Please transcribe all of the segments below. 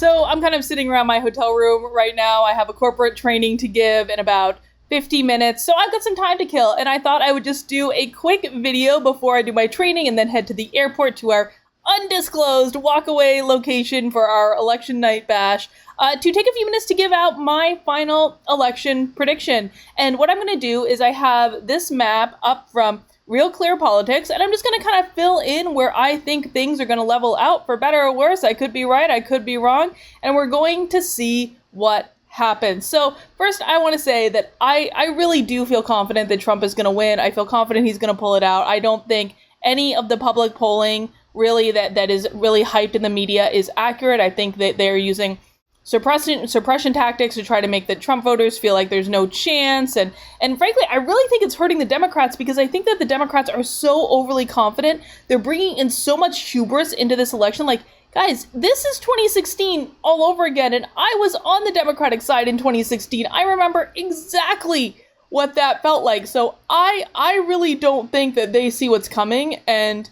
So I'm kind of sitting around my hotel room right now. I have a corporate training to give in about 50 minutes, so I've got some time to kill, and I thought I would just do a quick video before I do my training and then head to the airport to our undisclosed walkaway location for our election night bash to take a few minutes to give out my final election prediction. And what I'm going to do is I have this map up from Real Clear Politics, and I'm just going to kind of fill in where I think things are going to level out, for better or worse. I could be right, I could be wrong, and we're going to see what happens. So first, I want to say that I really do feel confident that Trump is going to win. I feel confident he's going to pull it out. I don't think any of the public polling really that is really hyped in the media is accurate. I think that they're using suppression tactics to try to make the Trump voters feel like there's no chance. And frankly, I really think it's hurting the Democrats, because I think that the Democrats are so overly confident. They're bringing in so much hubris into this election. Like, guys, this is 2016 all over again, and I was on the Democratic side in 2016. I remember exactly what that felt like. So I really don't think that they see what's coming. And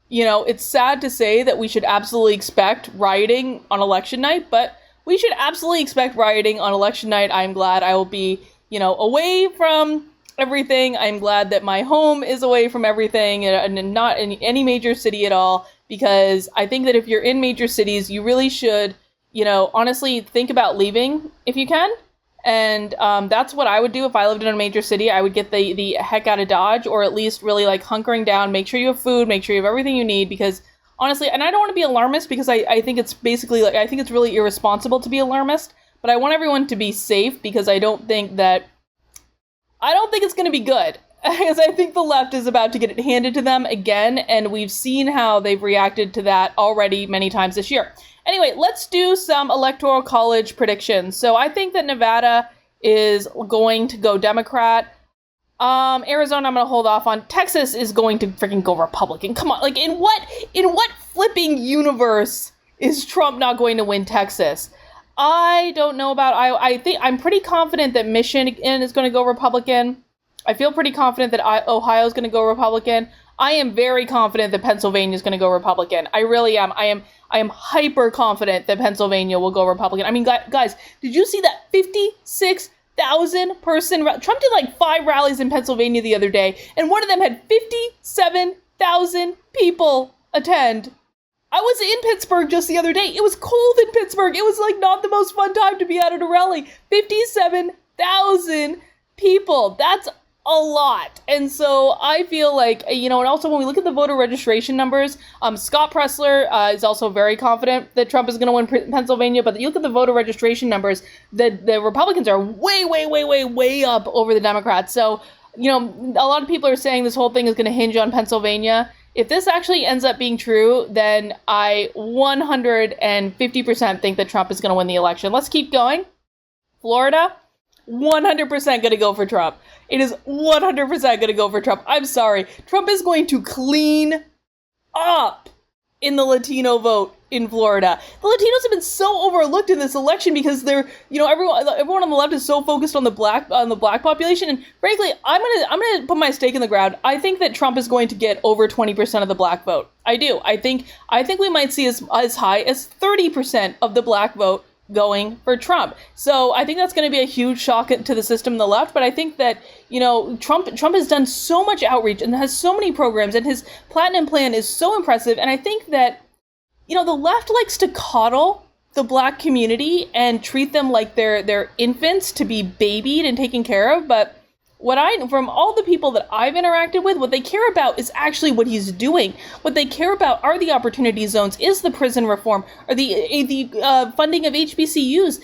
you know, it's sad to say that we should absolutely expect rioting on election night, but we should absolutely expect rioting on election night. I'm glad I will be, away from everything. I'm glad that my home is away from everything and not in any major city at all, because I think that if you're in major cities, you really should, honestly think about leaving if you can. And that's what I would do if I lived in a major city. I would get the heck out of Dodge, or at least really like hunkering down, make sure you have food, make sure you have everything you need, because honestly, and I don't want to be alarmist, because I think it's basically like, I think it's really irresponsible to be alarmist, but I want everyone to be safe, because I don't think it's going to be good, because I think the left is about to get it handed to them again, and we've seen how they've reacted to that already many times this year. Anyway, let's do some electoral college predictions. So I think that Nevada is going to go Democrat. Arizona, I'm going to hold off on. Texas is going to freaking go Republican. Come on, like in what flipping universe is Trump not going to win Texas? I don't know about Iowa. I think I'm pretty confident that Michigan is going to go Republican. I feel pretty confident that Ohio is going to go Republican. I am very confident that Pennsylvania is going to go Republican. I really am. I am hyper confident that Pennsylvania will go Republican. I mean, guys, did you see that 56,000 person Trump did like 5 rallies in Pennsylvania the other day, and one of them had 57,000 people attend. I was in Pittsburgh just the other day. It was cold in Pittsburgh. It was like not the most fun time to be out at a rally. 57,000 people. That's a lot. And so I feel like, and also when we look at the voter registration numbers, Scott Pressler is also very confident that Trump is going to win Pennsylvania, but you look at the voter registration numbers, the Republicans are way, way, way, way, way up over the Democrats. So, a lot of people are saying this whole thing is going to hinge on Pennsylvania. If this actually ends up being true, then I 150% think that Trump is going to win the election. Let's keep going. Florida, 100% going to go for Trump. It is 100% going to go for Trump. I'm sorry. Trump is going to clean up in the Latino vote in Florida. The Latinos have been so overlooked in this election because they're, everyone on the left is so focused on the black population. And frankly, I'm gonna put my stake in the ground. I think that Trump is going to get over 20% of the black vote. I do. I think we might see as high as 30% of the black vote going for Trump. So I think that's going to be a huge shock to the system on the left. But I think that, Trump has done so much outreach and has so many programs, and his Platinum Plan is so impressive. And I think that, the left likes to coddle the black community and treat them like they're infants to be babied and taken care of. But from all the people that I've interacted with, what they care about is actually what he's doing. What they care about are the opportunity zones, is the prison reform, or the funding of HBCUs.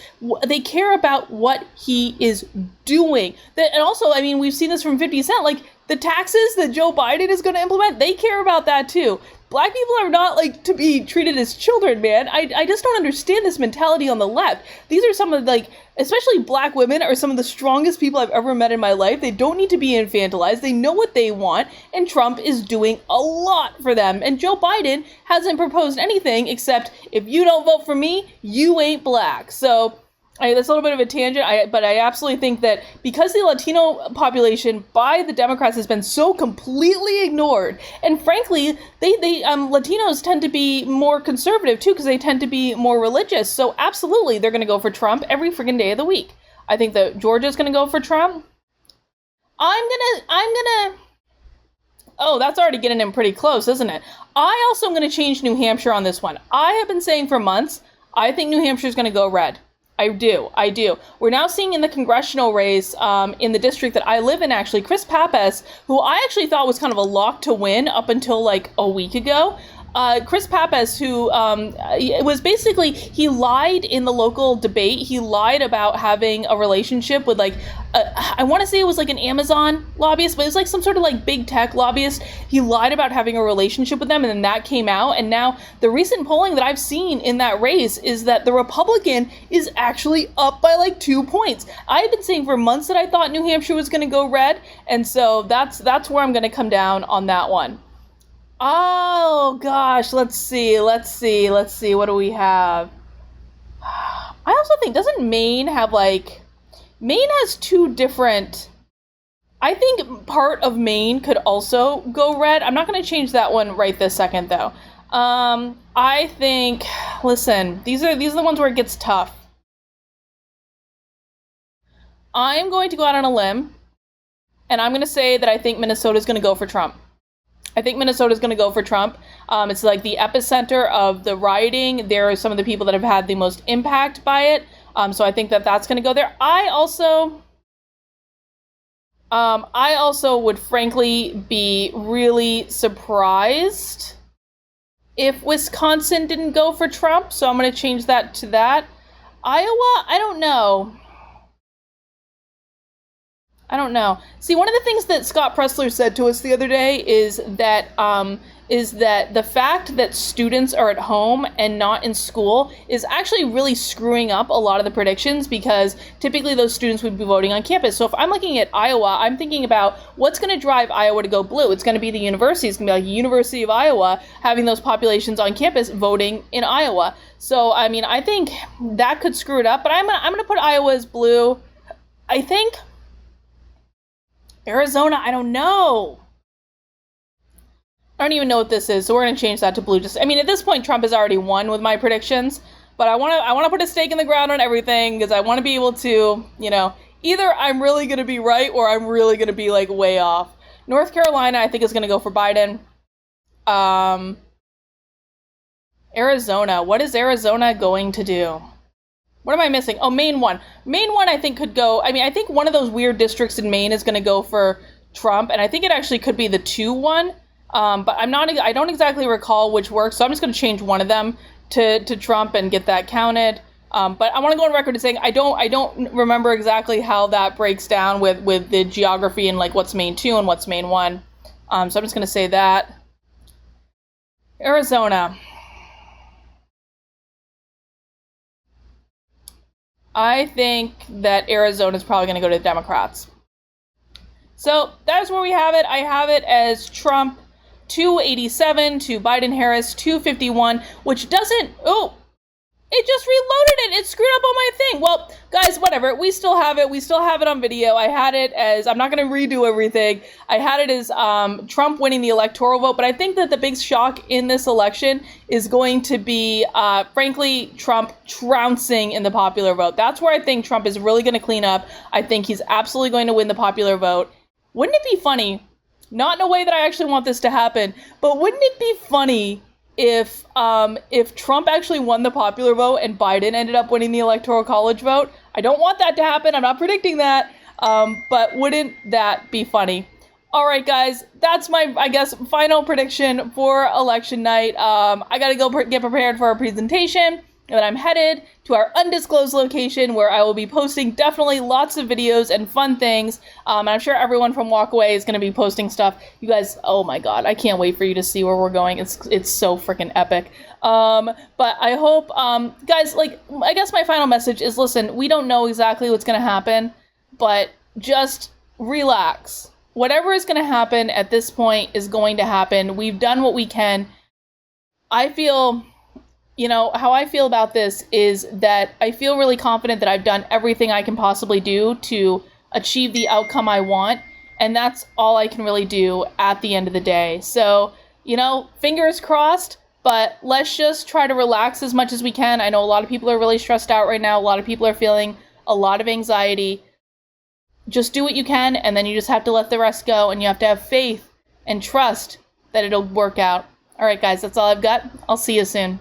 They care about what he is doing. And also, we've seen this from 50 Cent, like the taxes that Joe Biden is going to implement, they care about that too. Black people are not to be treated as children, man. I just don't understand this mentality on the left. These are some of especially black women are some of the strongest people I've ever met in my life. They don't need to be infantilized. They know what they want, and Trump is doing a lot for them. And Joe Biden hasn't proposed anything except, if you don't vote for me, you ain't black. So That's a little bit of a tangent, but I absolutely think that because the Latino population by the Democrats has been so completely ignored, and frankly, they Latinos tend to be more conservative too because they tend to be more religious. So absolutely, they're going to go for Trump every freaking day of the week. I think that Georgia's going to go for Trump. I'm gonna. Oh, that's already getting him pretty close, isn't it? I also am going to change New Hampshire on this one. I have been saying for months, I think New Hampshire is going to go red. I do. We're now seeing in the congressional race in the district that I live in, actually, Chris Pappas, who I actually thought was kind of a lock to win up until like a week ago. Chris Pappas, who was basically, he lied in the local debate. He lied about having a relationship with like, I want to say it was like an Amazon lobbyist, but it was like some sort of like big tech lobbyist. He lied about having a relationship with them, and then that came out. And now the recent polling that I've seen in that race is that the Republican is actually up by like 2 points. I've been saying for months that I thought New Hampshire was going to go red, and so that's where I'm going to come down on that one. Oh gosh, let's see. What do we have? I also think, doesn't Maine have like, Maine has two different, I think part of Maine could also go red. I'm not going to change that one right this second though. I think, listen, these are the ones where it gets tough. I'm going to go out on a limb, and I'm going to say that I think Minnesota is going to go for Trump. I think Minnesota is going to go for Trump. It's like the epicenter of the rioting. There are some of the people that have had the most impact by it. So I think that that's going to go there. I also would frankly be really surprised if Wisconsin didn't go for Trump. So I'm going to change that to that. Iowa, I don't know. See, one of the things that Scott Pressler said to us the other day is that the fact that students are at home and not in school is actually really screwing up a lot of the predictions, because typically those students would be voting on campus. So if I'm looking at Iowa, I'm thinking about what's going to drive Iowa to go blue. It's going to be the university. It's going to be like University of Iowa having those populations on campus voting in Iowa. So, I mean, I think that could screw it up, but I'm going to put Iowa as blue. I think Arizona, I don't know. I don't even know what this is, so we're going to change that to blue. Just, I mean, at this point, Trump has already won with my predictions, but I want to put a stake in the ground on everything, because I want to be able to, either I'm really going to be right or I'm really going to be, like, way off. North Carolina, I think, is going to go for Biden. Arizona, what is Arizona going to do? What am I missing? Oh, Maine 1. Maine 1, I think, could go. I mean, I think one of those weird districts in Maine is going to go for Trump, and I think it actually could be the 2-1. But I don't exactly recall which works, so I'm just going to change one of them to Trump and get that counted. But I want to go on record as saying I don't remember exactly how that breaks down with the geography and like what's Maine 2 and what's Maine 1. So I'm just going to say that. Arizona. I think that Arizona is probably going to go to the Democrats. So that's where we have it. I have it as Trump 287 to Biden-Harris 251, which doesn't... Oh, it just reloaded it. It screwed up on my thing. Well, guys, whatever. We still have it. We still have it on video. I had it as... I'm not going to redo everything. I had it as Trump winning the electoral vote, but I think that the big shock in this election is going to be, frankly, Trump trouncing in the popular vote. That's where I think Trump is really going to clean up. I think he's absolutely going to win the popular vote. Wouldn't it be funny, not in a way that I actually want this to happen, but wouldn't it be funny if Trump actually won the popular vote and Biden ended up winning the electoral college vote? I don't want that to happen. I'm not predicting that. But wouldn't that be funny? All right, guys, that's my, I guess, final prediction for election night. I got to go get prepared for our presentation. And then I'm headed to our undisclosed location where I will be posting definitely lots of videos and fun things. And I'm sure everyone from Walkaway is going to be posting stuff. You guys, oh my God, I can't wait for you to see where we're going. It's so freaking epic. But I hope, guys, like, I guess my final message is, listen, we don't know exactly what's going to happen, but just relax. Whatever is going to happen at this point is going to happen. We've done what we can. I feel you know, how I feel about this is that I feel really confident that I've done everything I can possibly do to achieve the outcome I want. And that's all I can really do at the end of the day. So, you know, fingers crossed, but let's just try to relax as much as we can. I know a lot of people are really stressed out right now. A lot of people are feeling a lot of anxiety. Just do what you can, and then you just have to let the rest go, and you have to have faith and trust that it'll work out. All right, guys, that's all I've got. I'll see you soon.